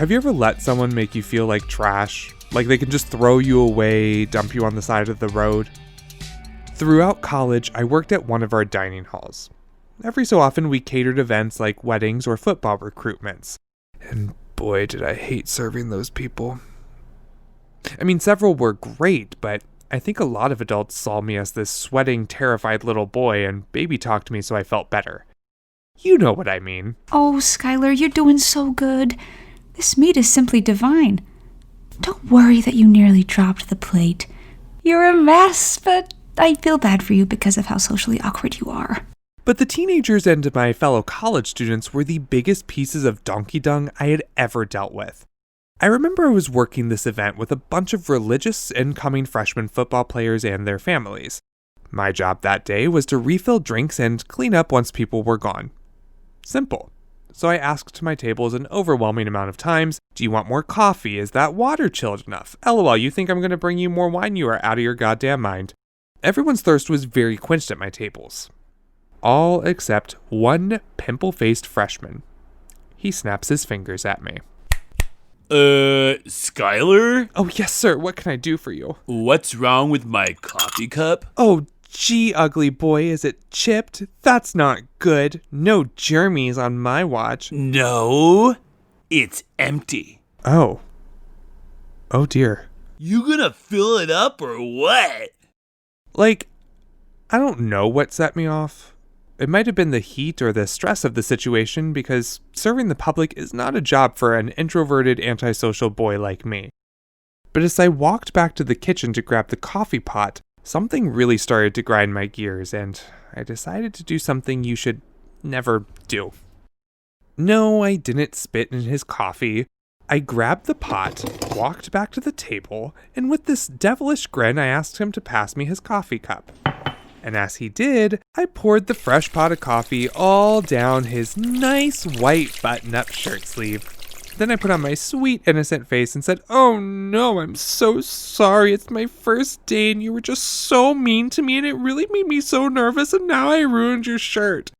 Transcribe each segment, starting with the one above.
have you ever let someone make you feel like trash? Like they can just throw you away, dump you on the side of the road? Throughout college, I worked at one of our dining halls. Every so often, we catered events like weddings or football recruitments. And boy, did I hate serving those people. I mean, several were great, but I think a lot of adults saw me as this sweating, terrified little boy and baby talked me so I felt better. You know what I mean. Oh, Skylar, you're doing so good. This meat is simply divine. Don't worry that you nearly dropped the plate. You're a mess, but I feel bad for you because of how socially awkward you are. But the teenagers and my fellow college students were the biggest pieces of donkey dung I had ever dealt with. I remember I was working this event with a bunch of religious incoming freshman football players and their families. My job that day was to refill drinks and clean up once people were gone. Simple. So I asked my tables an overwhelming amount of times, do you want more coffee? Is that water chilled enough? LOL, you think I'm going to bring you more wine? You are out of your goddamn mind. Everyone's thirst was very quenched at my tables. All except one pimple-faced freshman. He snaps his fingers at me. Skylar? Oh, yes, sir. What can I do for you? What's wrong with my coffee cup? Oh, gee, ugly boy, is it chipped? That's not good. No germies on my watch. No, it's empty. Oh. Oh, dear. You gonna fill it up or what? Like, I don't know what set me off. It might have been the heat or the stress of the situation because serving the public is not a job for an introverted, antisocial boy like me. But as I walked back to the kitchen to grab the coffee pot, something really started to grind my gears and I decided to do something you should never do. No, I didn't spit in his coffee. I grabbed the pot, walked back to the table, and with this devilish grin, I asked him to pass me his coffee cup. And as he did, I poured the fresh pot of coffee all down his nice white button-up shirt sleeve. Then I put on my sweet, innocent face and said, "Oh no, I'm so sorry. It's my first day and you were just so mean to me and it really made me so nervous and now I ruined your shirt."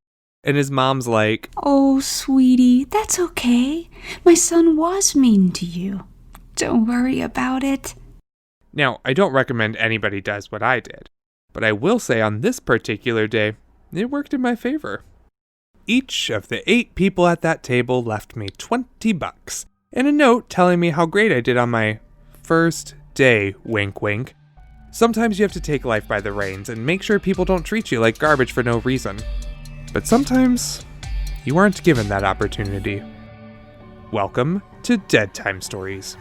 And his mom's like, "Oh, sweetie, that's okay. My son was mean to you. Don't worry about it." Now, I don't recommend anybody does what I did. But I will say on this particular day, it worked in my favor. Each of the 8 people at that table left me $20 and a note telling me how great I did on my first day, wink wink. Sometimes you have to take life by the reins and make sure people don't treat you like garbage for no reason. But sometimes you aren't given that opportunity. Welcome to Dead Time Stories.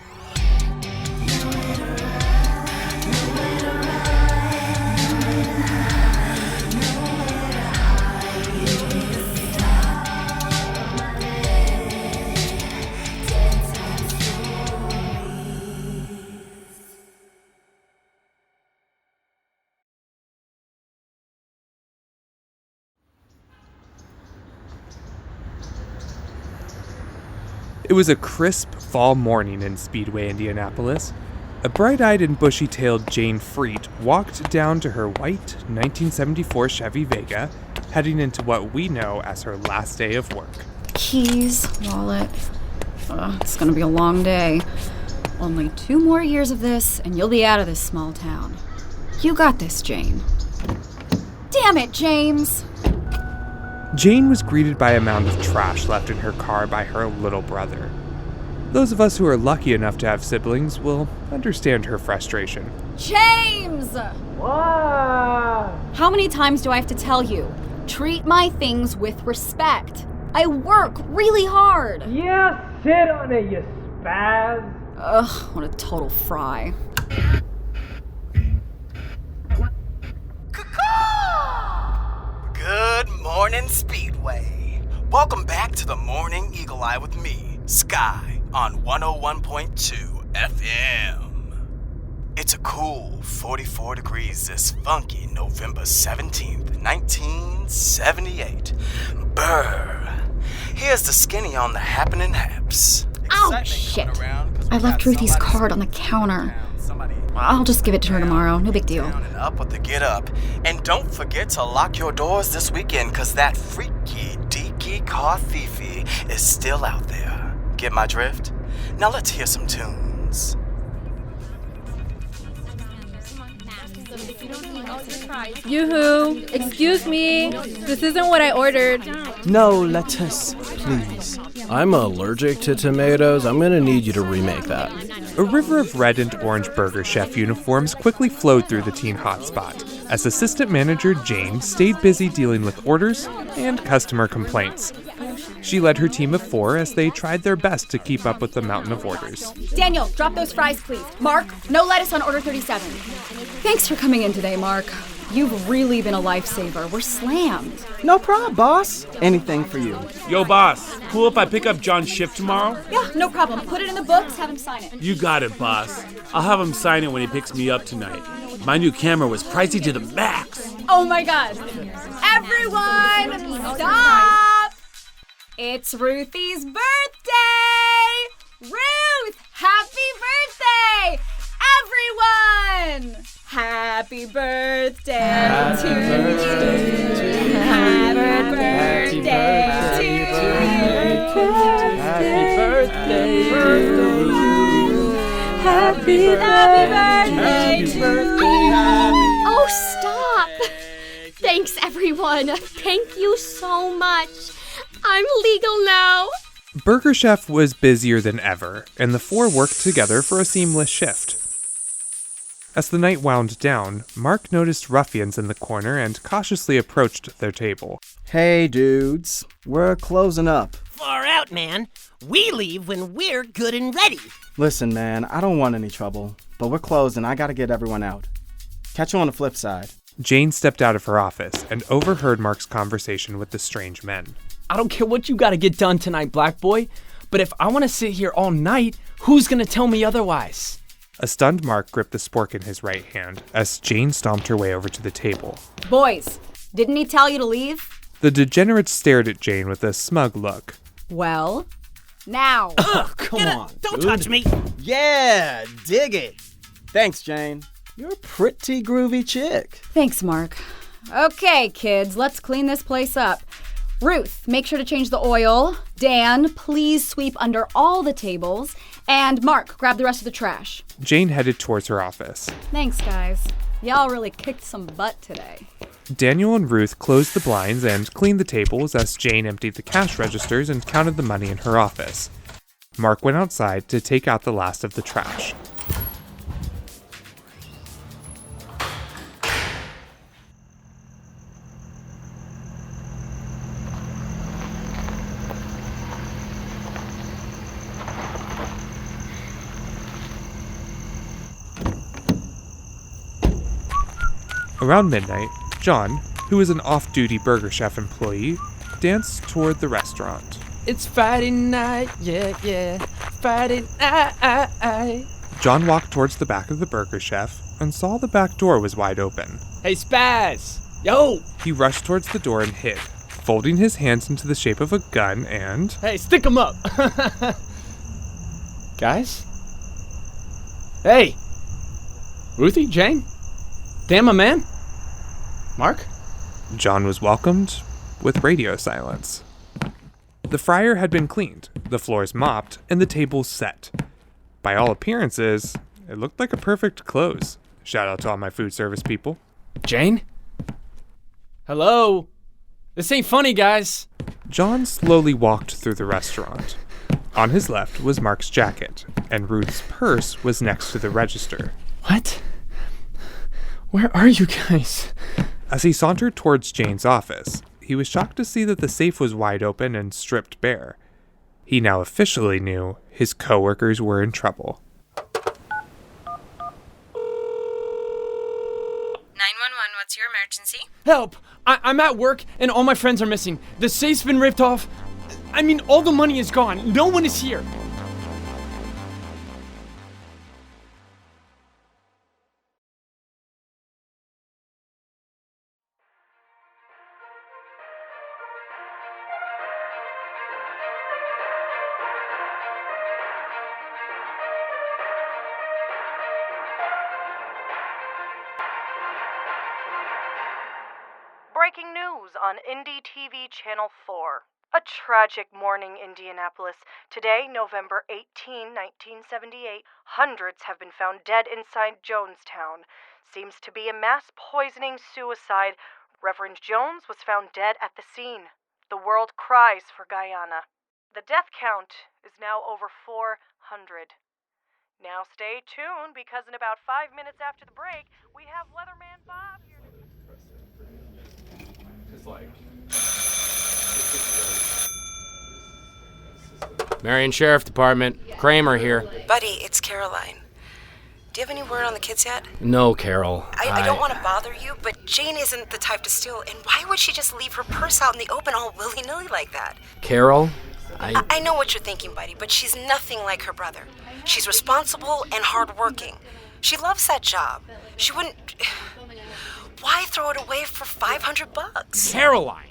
It was a crisp fall morning in Speedway, Indianapolis. A bright-eyed and bushy-tailed Jane Freet walked down to her white 1974 Chevy Vega, heading into what we know as her last day of work. Keys, wallet. It's gonna be a long day. Only 2 more years of this, and you'll be out of this small town. You got this, Jane. Damn it, James! Jane was greeted by a mound of trash left in her car by her little brother. Those of us who are lucky enough to have siblings will understand her frustration. James! What? How many times do I have to tell you? Treat my things with respect. I work really hard. Yeah, sit on it, you spaz. Ugh, what a total fry. Good morning, Speedway. Welcome back to the Morning Eagle Eye with me, Sky, on 101.2 FM. It's a cool 44 degrees this funky November 17th, 1978. Brr. Here's the skinny on the happening haps. Ow, shit. I left Ruthie's card on the counter. I'll just give it to her tomorrow. No big deal. Down and up with the get up. And don't forget to lock your doors this weekend, cause that freaky, deaky car thiefy is still out there. Get my drift? Now let's hear some tunes. Yoo-hoo! Excuse me! This isn't what I ordered. No lettuce, please. I'm allergic to tomatoes. I'm gonna need you to remake that. A river of red and orange Burger Chef uniforms quickly flowed through the teen hotspot as assistant manager Jane stayed busy dealing with orders and customer complaints. She led her team of 4 as they tried their best to keep up with the mountain of orders. Daniel, drop those fries, please. Mark, no lettuce on order 37. Thanks for coming in today, Mark. You've really been a lifesaver. We're slammed. No problem, boss. Anything for you. Yo, boss, cool if I pick up John's shift tomorrow? Yeah, no problem. Put it in the books, have him sign it. You got it, boss. I'll have him sign it when he picks me up tonight. My new camera was pricey to the max. Oh my God. Everyone, stop! It's Ruthie's birthday! Ruth, happy birthday! Everyone! Happy birthday to you. Happy birthday to you. Happy birthday. Happy birthday to you. Oh, stop! Thanks, everyone. Thank you so much. I'm legal now. Burger Chef was busier than ever, and the 4 worked together for a seamless shift. As the night wound down, Mark noticed ruffians in the corner and cautiously approached their table. Hey, dudes. We're closing up. Far out, man. We leave when we're good and ready. Listen, man, I don't want any trouble, but we're closing. I gotta get everyone out. Catch you on the flip side. Jane stepped out of her office and overheard Mark's conversation with the strange men. I don't care what you gotta get done tonight, Black Boy, but if I wanna sit here all night, who's gonna tell me otherwise? A stunned Mark gripped the spork in his right hand as Jane stomped her way over to the table. Boys, didn't he tell you to leave? The degenerate stared at Jane with a smug look. Well, now. Come on, Don't dude. touch me. Yeah, dig it. Thanks, Jane. You're a pretty groovy chick. Thanks, Mark. Okay, kids, let's clean this place up. Ruth, make sure to change the oil. Dan, please sweep under all the tables. And Mark, grab the rest of the trash. Jane headed towards her office. Thanks, guys. Y'all really kicked some butt today. Daniel and Ruth closed the blinds and cleaned the tables as Jane emptied the cash registers and counted the money in her office. Mark went outside to take out the last of the trash. Around midnight, John, who was an off-duty Burger Chef employee, danced toward the restaurant. It's Friday night, yeah. Friday night. John walked towards the back of the Burger Chef and saw the back door was wide open. Hey, Spaz! Yo! He rushed towards the door and hid, folding his hands into the shape of a gun and... Hey, stick 'em up! Guys? Hey! Ruthie? Jane? Dan, my man? Mark? John was welcomed with radio silence. The fryer had been cleaned, the floors mopped, and the tables set. By all appearances, it looked like a perfect close. Shout out to all my food service people. Jane? Hello? This ain't funny, guys. John slowly walked through the restaurant. On his left was Mark's jacket, and Ruth's purse was next to the register. What? Where are you guys? As he sauntered towards Jane's office, he was shocked to see that the safe was wide open and stripped bare. He now officially knew his coworkers were in trouble. 911, what's your emergency? Help! I'm at work and all my friends are missing. The safe's been ripped off. I mean, all the money is gone. No one is here. Breaking news on Indie TV Channel 4. A tragic morning, Indianapolis. Today, November 18, 1978, hundreds have been found dead inside Jonestown. Seems to be a mass poisoning suicide. Reverend Jones was found dead at the scene. The world cries for Guyana. The death count is now over 400. Now stay tuned, because in about 5 minutes after the break, we have Weatherman Bob here. Marion Sheriff Department. Kramer here. Buddy, it's Caroline. Do you have any word on the kids yet? No, Carol. I don't want to bother you, but Jane isn't the type to steal, and why would she just leave her purse out in the open all willy-nilly like that? Carol? I know what you're thinking, buddy, but she's nothing like her brother. She's responsible and hardworking. She loves that job. She wouldn't... Why throw it away for $500? Caroline!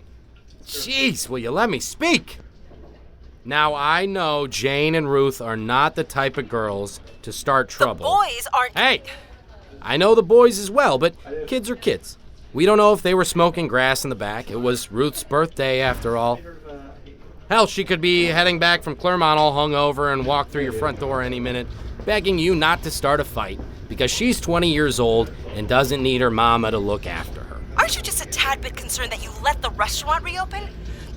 Jeez, will you let me speak? Now, I know Jane and Ruth are not the type of girls to start trouble. The boys aren't... Hey! I know the boys as well, but kids are kids. We don't know if they were smoking grass in the back. It was Ruth's birthday, after all. Hell, she could be heading back from Claremont all hungover and walk through your front door any minute, begging you not to start a fight because she's 20 years old and doesn't need her mama to look after her. Aren't you just a tad bit concerned that you let the restaurant reopen?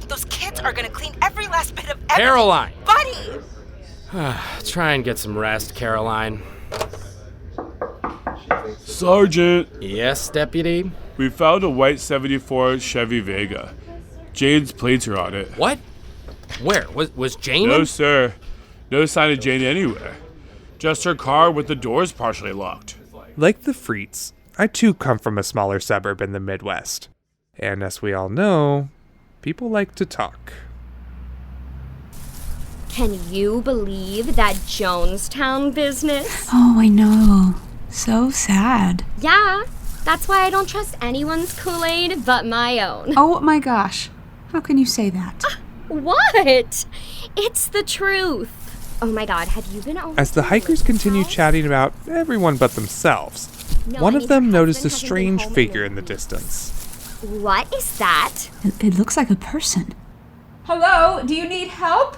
Those kids are gonna clean every last bit of everything. Caroline! Buddy! Try and get some rest, Caroline. Sergeant! Yes, Deputy? We found a white 74 Chevy Vega. Jane's plates are on it. What? Where? Was Jane No, in? sir. No sign of Jane anywhere. Just her car with the doors partially locked. Like the Freets, I too come from a smaller suburb in the Midwest. And as we all know, people like to talk. Can you believe that Jonestown business? Oh, I know. So sad. Yeah, that's why I don't trust anyone's Kool-Aid but my own. Oh my gosh. How can you say that? What? It's the truth. Oh my god, have you been over? As the hikers continue chatting about everyone but themselves, one of them noticed a strange figure in the distance. What is that? It looks like a person. Hello, do you need help?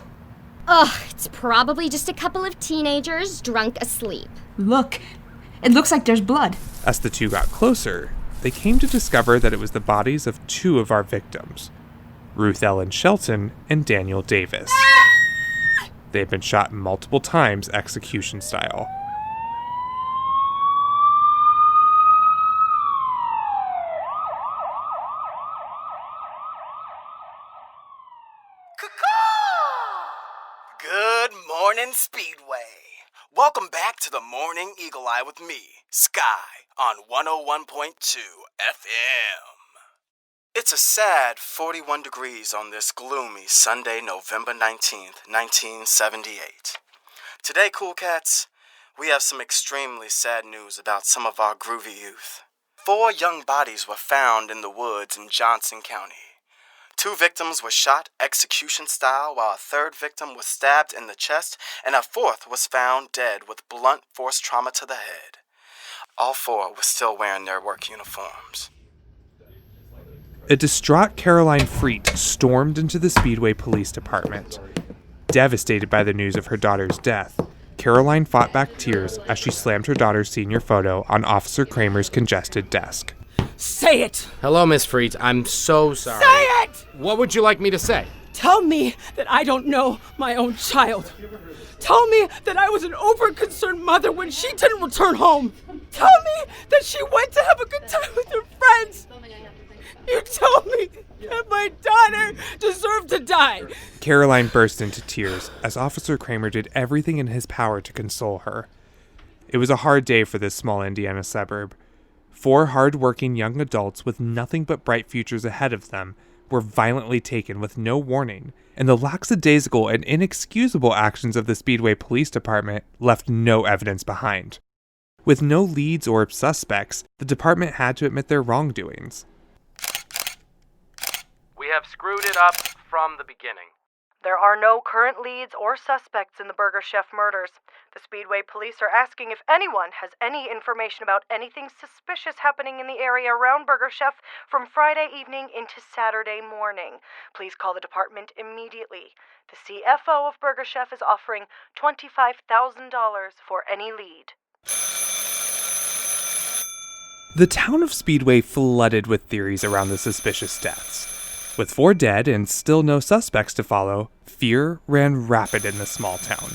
Ugh, it's probably just a couple of teenagers drunk asleep. Look, it looks like there's blood. As the two got closer, they came to discover that it was the bodies of two of our victims, Ruth Ellen Shelton and Daniel Davis. They had been shot multiple times execution style. Good morning, Speedway. Welcome back to the Morning Eagle Eye with me, Sky, on 101.2 FM. It's a sad 41 degrees on this gloomy Sunday, November 19th, 1978. Today, cool cats, we have some extremely sad news about some of our groovy youth. 4 young bodies were found in the woods in Johnson County. 2 victims were shot execution style, while a 3rd victim was stabbed in the chest, and a 4th was found dead with blunt force trauma to the head. All 4 were still wearing their work uniforms. A distraught Caroline Freet stormed into the Speedway Police Department. Devastated by the news of her daughter's death, Caroline fought back tears as she slammed her daughter's senior photo on Officer Kramer's congested desk. Say it! Hello, Miss Freet. I'm so sorry. Say it! What would you like me to say? Tell me that I don't know my own child. Tell me that I was an over-concerned mother when she didn't return home. Tell me that she went to have a good time with her friends. You tell me that my daughter deserved to die. Caroline burst into tears as Officer Kramer did everything in his power to console her. It was a hard day for this small Indiana suburb. 4 hard-working young adults with nothing but bright futures ahead of them were violently taken with no warning, and the lackadaisical and inexcusable actions of the Speedway Police Department left no evidence behind. With no leads or suspects, the department had to admit their wrongdoings. We have screwed it up from the beginning. There are no current leads or suspects in the Burger Chef murders. The Speedway police are asking if anyone has any information about anything suspicious happening in the area around Burger Chef from Friday evening into Saturday morning. Please call the department immediately. The CFO of Burger Chef is offering $25,000 for any lead. The town of Speedway flooded with theories around the suspicious deaths. With 4 dead and still no suspects to follow, fear ran rapid in the small town.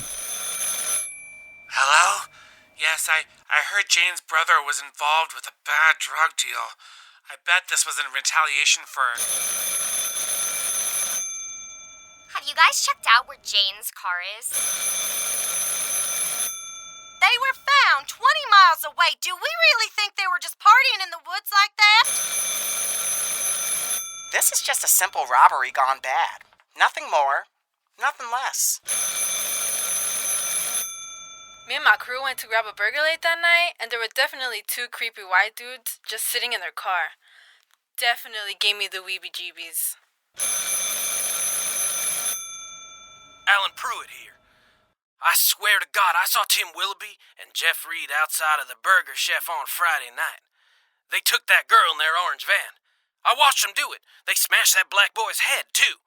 Hello? Yes, I heard Jane's brother was involved with a bad drug deal. I bet this was in retaliation for... Have you guys checked out where Jane's car is? They were found 20 miles away. Do we really think they were just partying in the woods like that? This is just a simple robbery gone bad. Nothing more, nothing less. Me and my crew went to grab a burger late that night, and there were definitely 2 creepy white dudes just sitting in their car. Definitely gave me the weebie-jeebies. Alan Pruitt here. I swear to God, I saw Tim Willoughby and Jeff Reed outside of the Burger Chef on Friday night. They took that girl in their orange van. I watched them do it. They smashed that black boy's head, too.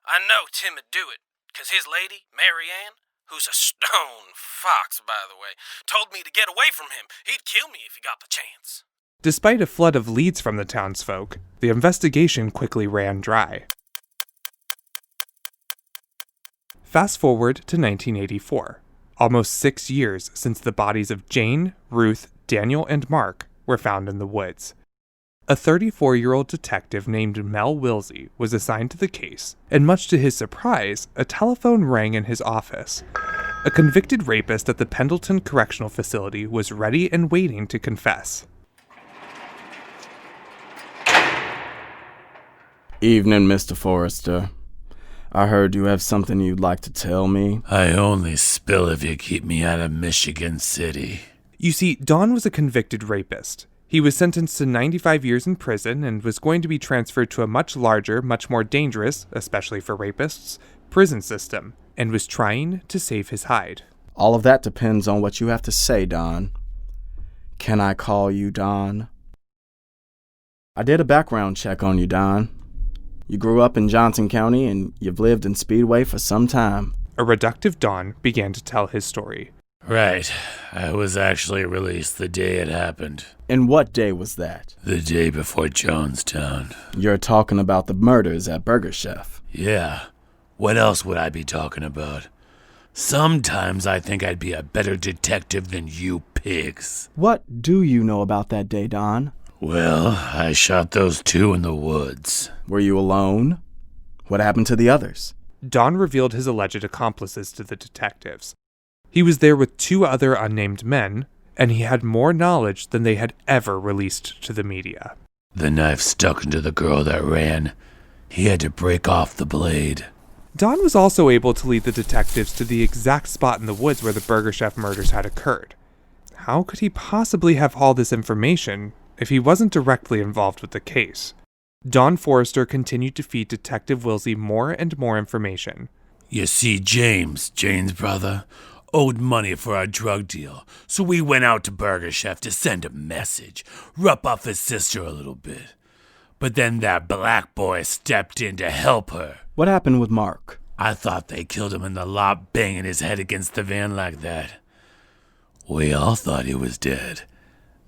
I know Tim would do it, 'cause his lady, Mary Ann, who's a stone fox, by the way, told me to get away from him. He'd kill me if he got the chance. Despite a flood of leads from the townsfolk, the investigation quickly ran dry. Fast forward to 1984, almost 6 years since the bodies of Jane, Ruth, Daniel, and Mark were found in the woods. A 34-year-old detective named Mel Wilsey was assigned to the case, and much to his surprise, a telephone rang in his office. A convicted rapist at the Pendleton Correctional Facility was ready and waiting to confess. Evening, Mr. Forrester. I heard you have something you'd like to tell me. I only spill if you keep me out of Michigan City. You see, Don was a convicted rapist. He was sentenced to 95 years in prison and was going to be transferred to a much larger, much more dangerous, especially for rapists, prison system, and was trying to save his hide. All of that depends on what you have to say, Don. Can I call you Don? I did a background check on you, Don. You grew up in Johnson County and you've lived in Speedway for some time. A reductive Don began to tell his story. Right. I was actually released the day it happened. And what day was that? The day before Jonestown. You're talking about the murders at Burger Chef. Yeah. What else would I be talking about? Sometimes I think I'd be a better detective than you pigs. What do you know about that day, Don? Well, I shot those 2 in the woods. Were you alone? What happened to the others? Don revealed his alleged accomplices to the detectives. He was there with 2 other unnamed men, and he had more knowledge than they had ever released to the media. The knife stuck into the girl that ran. He had to break off the blade. Don was also able to lead the detectives to the exact spot in the woods where the Burger Chef murders had occurred. How could he possibly have all this information if he wasn't directly involved with the case? Don Forrester continued to feed Detective Wilsey more and more information. You see, James, Jane's brother, owed money for our drug deal, so we went out to Burger Chef to send a message, rub off his sister a little bit. But then that black boy stepped in to help her. What happened with Mark? I thought they killed him in the lot, banging his head against the van like that. We all thought he was dead.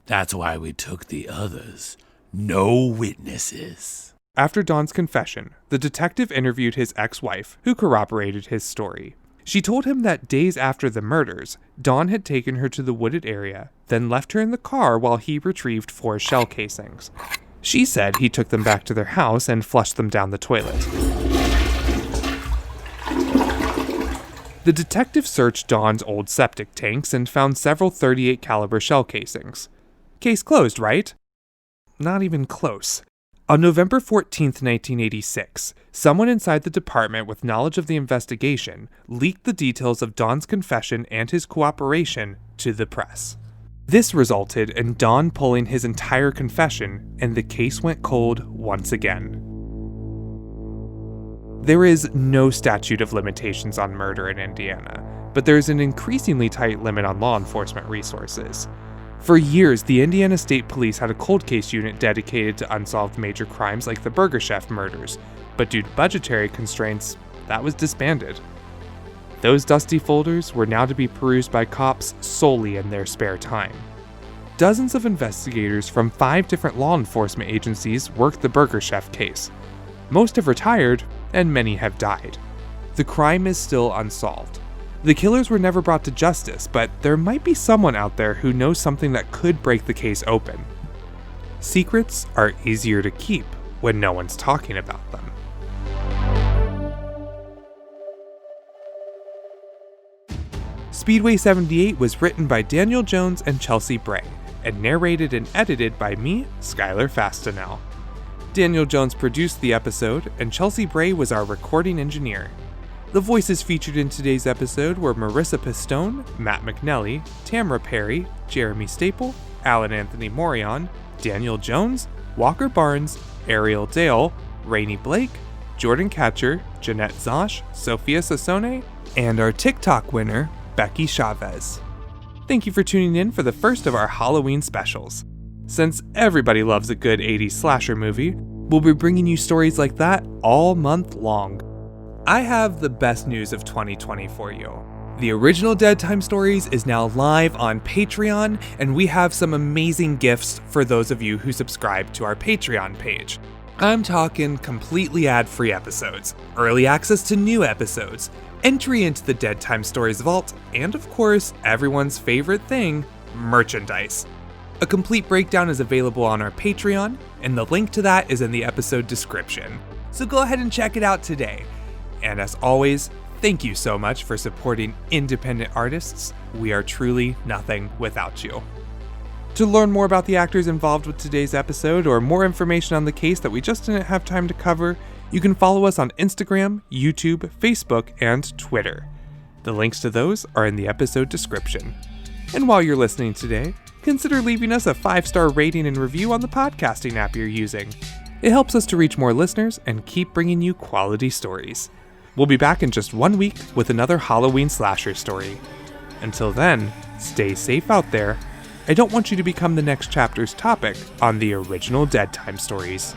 That's why we took the others. No witnesses. After Don's confession, the detective interviewed his ex-wife, who corroborated his story. She told him that days after the murders, Don had taken her to the wooded area, then left her in the car while he retrieved 4 shell casings. She said he took them back to their house and flushed them down the toilet. The detective searched Don's old septic tanks and found several .38 caliber shell casings. Case closed, right? Not even close. On November 14, 1986, someone inside the department with knowledge of the investigation leaked the details of Don's confession and his cooperation to the press. This resulted in Don pulling his entire confession, and the case went cold once again. There is no statute of limitations on murder in Indiana, but there is an increasingly tight limit on law enforcement resources. For years, the Indiana State Police had a cold case unit dedicated to unsolved major crimes like the Burger Chef murders, but due to budgetary constraints, that was disbanded. Those dusty folders were now to be perused by cops solely in their spare time. Dozens of investigators from 5 different law enforcement agencies worked the Burger Chef case. Most have retired, and many have died. The crime is still unsolved. The killers were never brought to justice, but there might be someone out there who knows something that could break the case open. Secrets are easier to keep when no one's talking about them. Speedway 78 was written by Daniel Jones and Chelsea Bray, and narrated and edited by me, Skylar Fastenal. Daniel Jones produced the episode, and Chelsea Bray was our recording engineer. The voices featured in today's episode were Marissa Pistone, Matt McNelly, Tamara Perry, Jeremy Staple, Alan Anthony Morion, Daniel Jones, Walker Barnes, Ariel Dale, Rainey Blake, Jordan Catcher, Jeanette Zosh, Sophia Sassone, and our TikTok winner, Becky Chavez. Thank you for tuning in for the first of our Halloween specials. Since everybody loves a good 80s slasher movie, we'll be bringing you stories like that all month long. I have the best news of 2020 for you. The original Dead Time Stories is now live on Patreon, and we have some amazing gifts for those of you who subscribe to our Patreon page. I'm talking completely ad-free episodes, early access to new episodes, entry into the Dead Time Stories vault, and of course, everyone's favorite thing, merchandise. A complete breakdown is available on our Patreon, and the link to that is in the episode description. So go ahead and check it out today. And as always, thank you so much for supporting independent artists. We are truly nothing without you. To learn more about the actors involved with today's episode, or more information on the case that we just didn't have time to cover, you can follow us on Instagram, YouTube, Facebook, and Twitter. The links to those are in the episode description. And while you're listening today, consider leaving us a 5-star rating and review on the podcasting app you're using. It helps us to reach more listeners and keep bringing you quality stories. We'll be back in just 1 week with another Halloween slasher story. Until then, stay safe out there. I don't want you to become the next chapter's topic on the original Dead Time Stories.